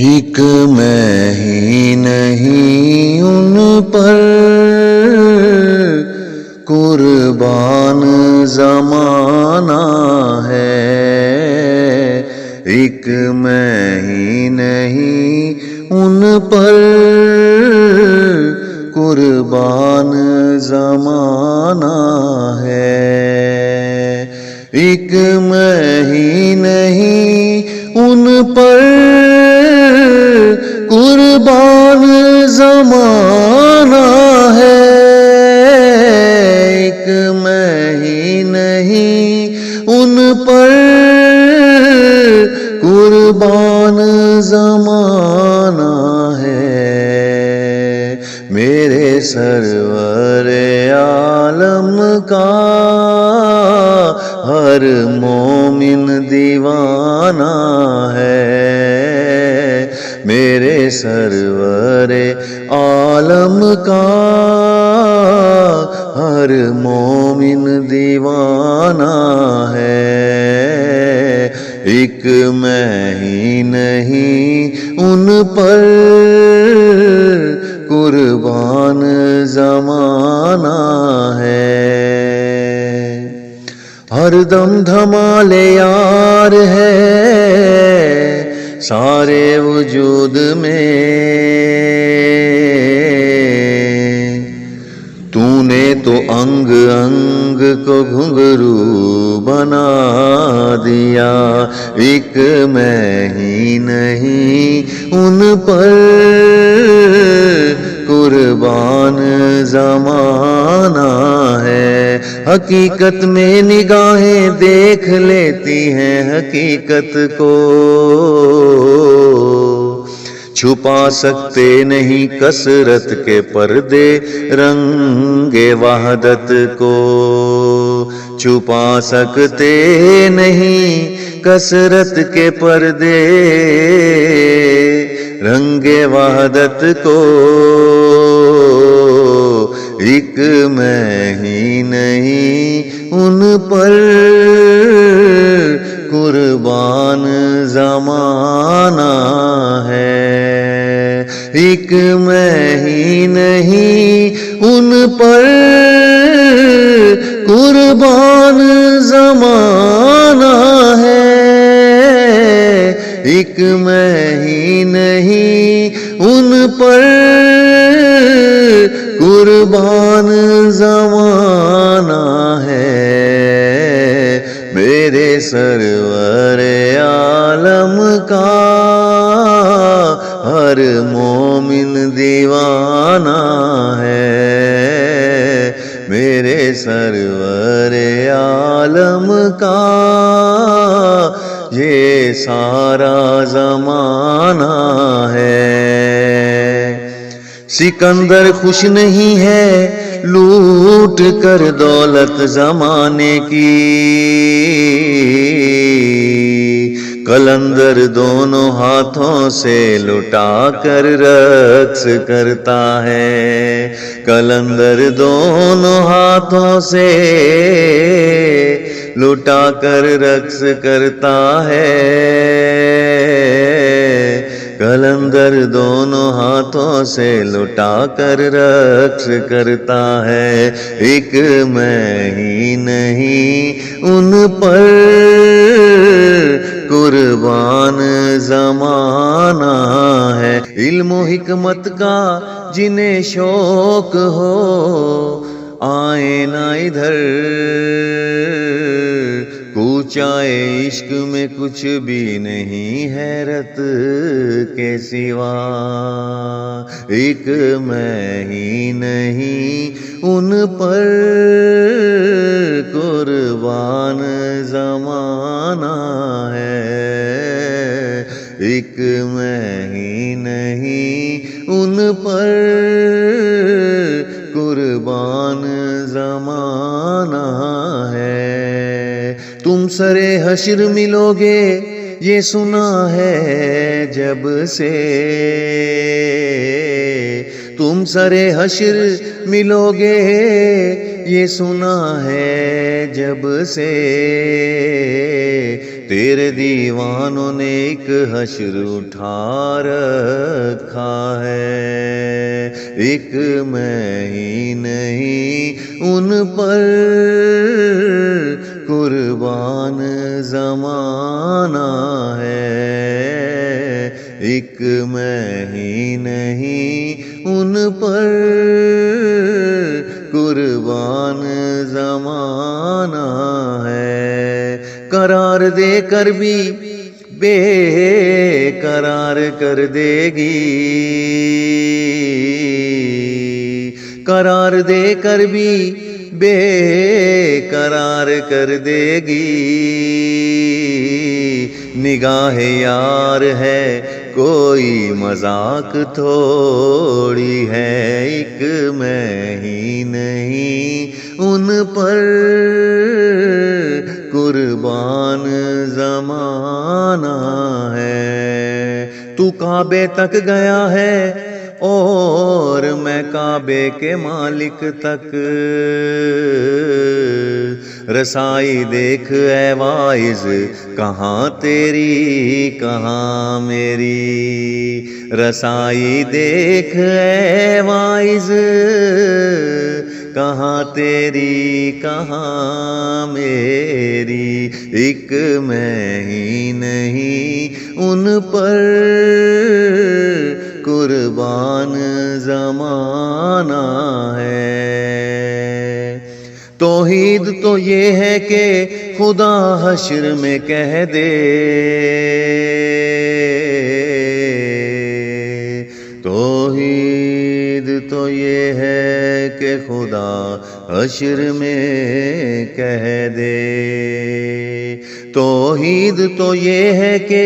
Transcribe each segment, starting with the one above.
ایک میں ہی نہیں ان پر قربان زمانہ ہے، ایک میں ہی نہیں ان پر قربان زمانہ ہے، ایک میں ہی نہیں ان پر قربان زمانہ ہے، ایک میں ہی نہیں ان پر قربان زمانہ ہے، میرے سرور عالم کا ہر مومن دیوانہ ہے، میرے سرور عالم کا ہر مومن دیوانہ ہے، ایک میں ہی نہیں ان پر قربان زمانہ ہے، ہر دم دھمال یار ہے سارے وجود میں، تو نے تو انگ انگ کو گھنگرو بنا دیا، ایک میں ہی نہیں ان پر قربان زمانہ ہے، حقیقت میں نگاہیں دیکھ لیتی ہیں حقیقت کو، چھپا سکتے نہیں کثرت کے پردے رنگ وحدت کو، چھپا سکتے نہیں کثرت کے پردے رنگ وحدت کو، ایک میں ہی نہیں ان پر قربان زمانہ ہے، ایک میں ہی نہیں ان پر قربان زمانہ ہے، ایک میں ہی نہیں ان پر قربان زمانہ ہے، میرے سرور عالم کا ہر مومن دیوانہ ہے، میرے سرور عالم کا یہ سارا زمانہ ہے، سکندر خوش نہیں ہے لوٹ کر دولت زمانے کی، قلندر دونوں ہاتھوں سے لٹا کر رقص کرتا ہے، قلندر دونوں ہاتھوں سے لٹا کر رقص کرتا ہے، قلندر دونوں ہاتھوں سے لٹا کر رقص کرتا ہے، ایک میں ہی نہیں ان پر قربان زمانہ ہے، علم و حکمت کا جنہیں شوق ہو آئے نہ ادھر، کوچائے عشق میں کچھ بھی نہیں حیرت کے سوا، ایک میں ہی نہیں ان پر قربان زمانہ ہے، ایک میں ہی نہیں ان پر قربان زمانہ ہے، تم سرے حشر ملو گے یہ سنا ہے جب سے، تم سرے حشر ملو گے یہ سنا ہے جب سے، تیرے دیوانوں نے ایک حشر اٹھا رکھا ہے، ایک میں ہی نہیں ان پر قربان زمانہ ہے، ایک میں ہی نہیں ان پر قربان زمانہ ہے۔ قرار دے کر بھی بے قرار کر دے گی، قرار دے کر بھی بے قرار کر دے گی، نگاہ یار ہے کوئی مذاق تھوڑی ہے، ایک میں ہی نہیں ان پر قربان زمانہ ہے۔ تو کعبے تک گیا ہے اور میں کعبے کے مالک تک، رسائی دیکھ اے واعظ کہاں تیری کہاں میری، رسائی دیکھ اے واعظ کہاں تیری کہاں میری، ایک میں ہی نہیں ان پر قربان زمانہ ہے۔ توحید تو یہ ہے کہ خدا حشر میں کہہ دے، توحید تو یہ ہے کہ خدا حشر میں کہہ دے، توحید تو یہ ہے کہ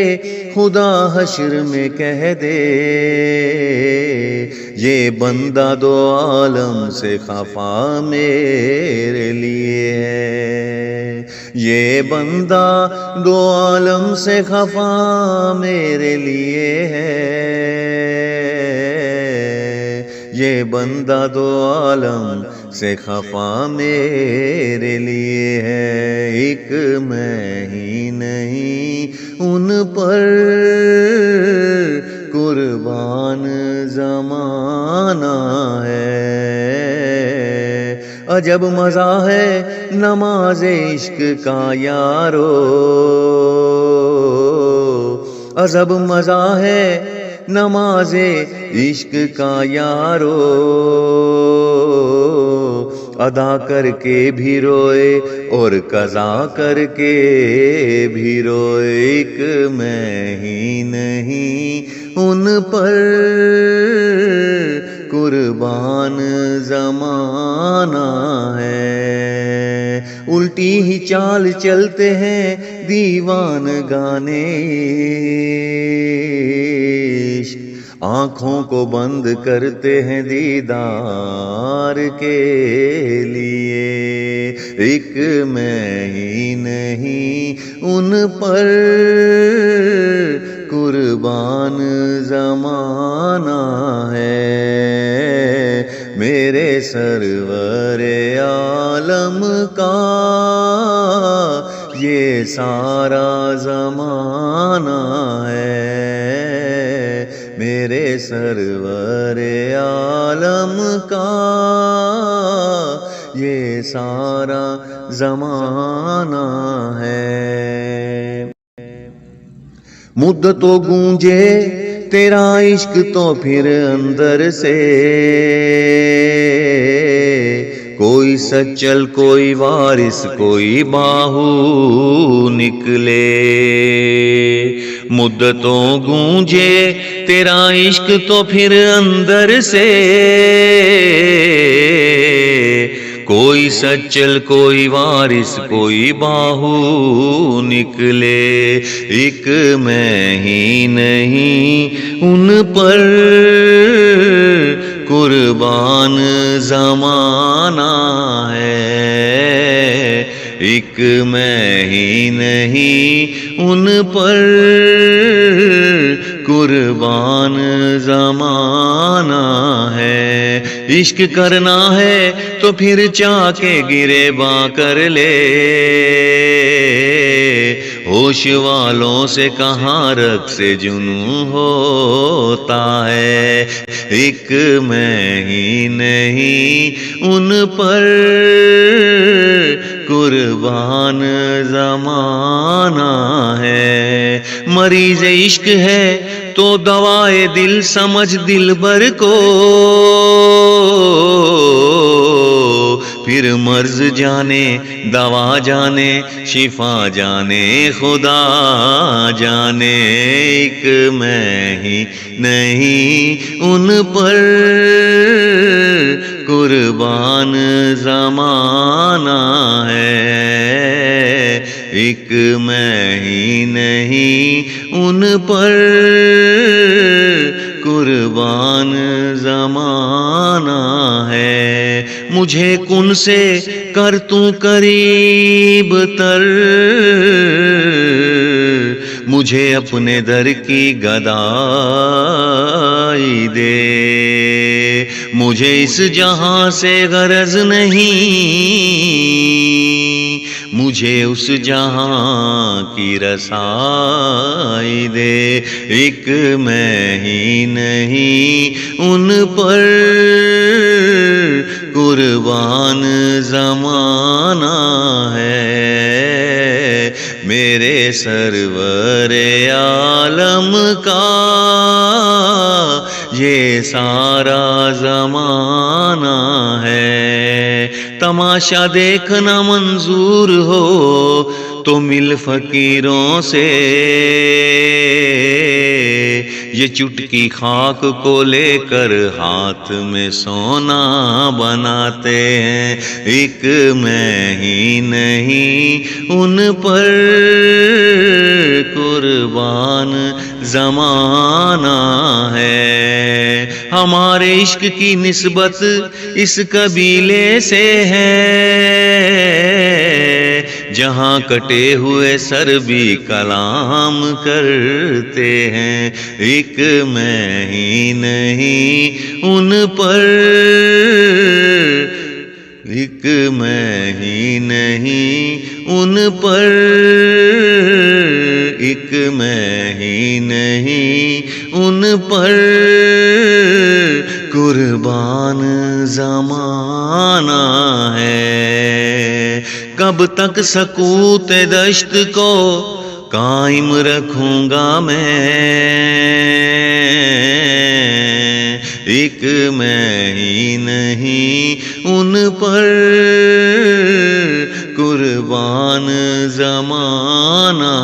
خدا حشر میں کہہ دے، یہ بندہ دو عالم سے خفا میرے لیے ہے، یہ بندہ دو عالم سے خفا میرے لیے ہے، یہ بندہ دو عالم سے خفا میرے لیے ہے، ایک میں ہی نہیں ان پر قربان زمانہ ہے۔ عجب مزہ ہے نماز عشق کا یارو، عجب مزہ ہے نماز عشق کا یارو، ادا کر کے بھی روئے اور قضا کر کے بھی روئے، ایک میں ہی نہیں ان پر قربان زمانہ ہے۔ الٹی ہی چال چلتے ہیں دیوان گانے، آنکھوں کو بند کرتے ہیں دیدار کے لیے، ایک میں ہی نہیں ان پر قربان زمانہ ہے۔ میرے سرور عالم کا یہ سارا زمانہ ہے، میرے سرور عالم کا یہ سارا زمانہ ہے۔ مدتوں گونجے تیرا عشق تو پھر اندر سے، کوئی سچل کوئی وارث کوئی باہو نکلے، مدتوں گونجے تیرا عشق تو پھر اندر سے، کوئی سچل کوئی وارث کوئی باہو نکلے، ایک میں ہی نہیں ان پر قربان زمانہ ہے، ایک میں ہی نہیں ان پر قربان زمانہ ہے۔ عشق کرنا ہے تو پھر چاہ کے گریباں کر لے، ہوش والوں سے کہاں رقص جنوں ہوتا ہے، ایک میں ہی نہیں ان پر قربان زمانہ ہے۔ مریض عشق ہے تو دوائے دل سمجھ دلبر کو، پھر مرض جانے دوا جانے شفا جانے خدا جانے، ایک میں ہی نہیں ان پر قربان زمانہ ہے، ایک میں ہی نہیں ان پر قربان زمانہ ہے۔ مجھے کن سے کر تو قریب تر، مجھے اپنے در کی گدائی دے، مجھے اس جہاں سے غرض نہیں، مجھے اس جہاں کی رسائی دے، ایک میں ہی نہیں ان پر قربان زمانہ ہے۔ میرے سرور عالم کا یہ سارا زمانہ ہے، تماشا دیکھنا منظور ہو تو مل فقیروں سے، یہ چٹکی خاک کو لے کر ہاتھ میں سونا بناتے ہیں، ایک میں ہی نہیں ان پر قربان زمانہ ہے۔ ہمارے عشق کی نسبت اس قبیلے سے ہے، جہاں کٹے ہوئے سر بھی کلام کرتے ہیں، ایک میں ہی نہیں ان پر، ایک میں ہی نہیں ان پر، ایک میں ہی نہیں ان پر قربان زمانہ ہے۔ کب تک سکوت دشت کو قائم رکھوں گا میں، ایک میں ہی نہیں ان پر قربان زمانہ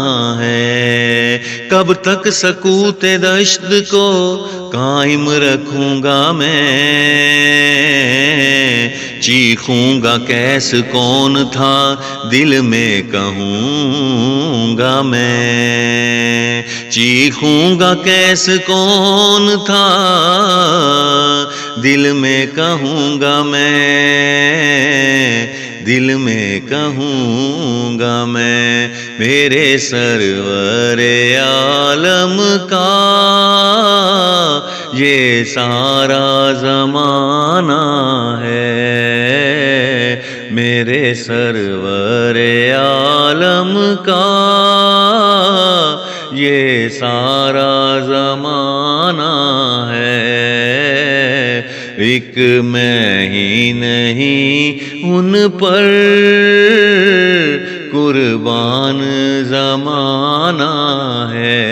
ہے۔ کب تک سکوت دشت کو قائم رکھوں گا میں، چیخوں گا کیس کون تھا دل میں کہوں گا میں، چیخوں گا کیس کون تھا دل میں کہوں گا میں، دل میں کہوں گا میں، میرے سرور عالم کا یہ سارا زمانہ ہے، میرے سرور عالم کا یہ سارا زمانہ ہے، ایک میں ہی نہیں ان پر قربان زمانہ ہے،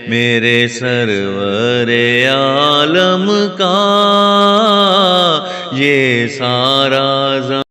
میرے سرور عالم کا یہ سارا زمانہ